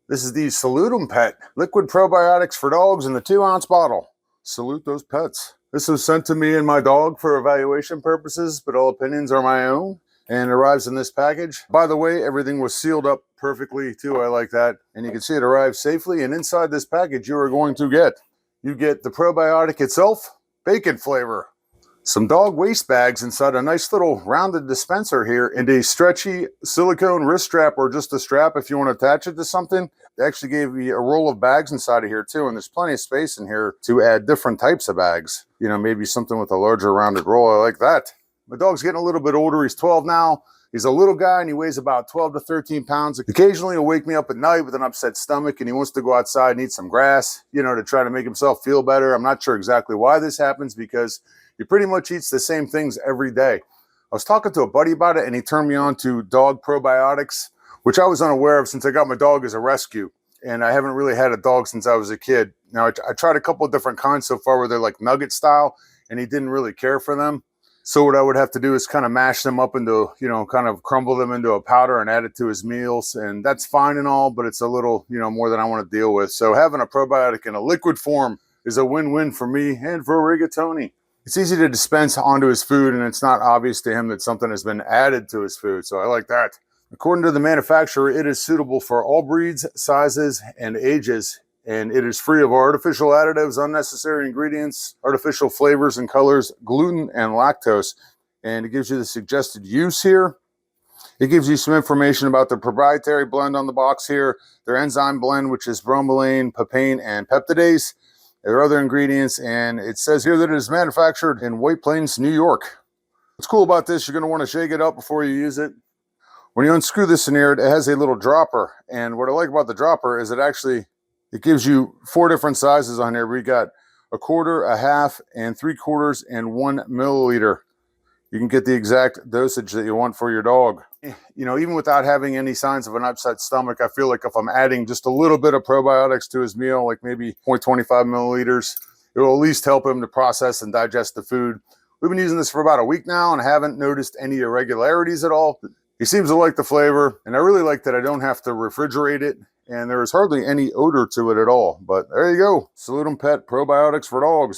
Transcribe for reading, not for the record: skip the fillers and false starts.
This is the SalutemPet liquid probiotics for dogs in the 2-ounce bottle. Salute those pets. This was sent to me and my dog for evaluation purposes, but all opinions are my own, and arrives in this package. By the way, everything was sealed up perfectly too. I like that. And you can see it arrived safely. And inside this package, you are going to get the probiotic itself, bacon flavor, some dog waste bags inside a nice little rounded dispenser here, and a stretchy silicone wrist strap, or just a strap if you want to attach it to something. They actually gave me a roll of bags inside of here too, and there's plenty of space in here to add different types of bags. You know, maybe something with a larger rounded roll. I like that. My dog's getting a little bit older. He's 12 now. He's a little guy and he weighs about 12 to 13 pounds. Occasionally he'll wake me up at night with an upset stomach and he wants to go outside and eat some grass, you know, to try to make himself feel better. I'm not sure exactly why this happens, because he pretty much eats the same things every day. I was talking to a buddy about it and he turned me on to dog probiotics, which I was unaware of since I got my dog as a rescue. And I haven't really had a dog since I was a kid. Now, I tried a couple of different kinds so far where they're like nugget style, and he didn't really care for them. So what I would have to do is kind of mash them up into, you know, kind of crumble them into a powder and add it to his meals. And that's fine and all, but it's a little, you know, more than I want to deal with. So having a probiotic in a liquid form is a win-win for me and for Rigatoni. It's easy to dispense onto his food, and it's not obvious to him that something has been added to his food. So I like that. According to the manufacturer, it is suitable for all breeds, sizes, and ages, and it is free of artificial additives, unnecessary ingredients, artificial flavors and colors, gluten, and lactose. And it gives you the suggested use here. It gives you some information about the proprietary blend on the box here, their enzyme blend, which is bromelain, papain, and peptidase. There are other ingredients, and it says here that it is manufactured in White Plains, New York. What's cool about this, you're going to want to shake it up before you use it. When you unscrew this in here, it has a little dropper, and what I like about the dropper is it gives you 4 different sizes on here. We got a quarter, a half, and 3/4, and 1 milliliter. You can get the exact dosage that you want for your dog. You know, even without having any signs of an upset stomach, I feel like if I'm adding just a little bit of probiotics to his meal, like maybe 0.25 milliliters, it will at least help him to process and digest the food. We've been using this for about a week now, and I haven't noticed any irregularities at all. He seems to like the flavor, and I really like that I don't have to refrigerate it, and there is hardly any odor to it at all. But there you go, SalutemPet probiotics for dogs.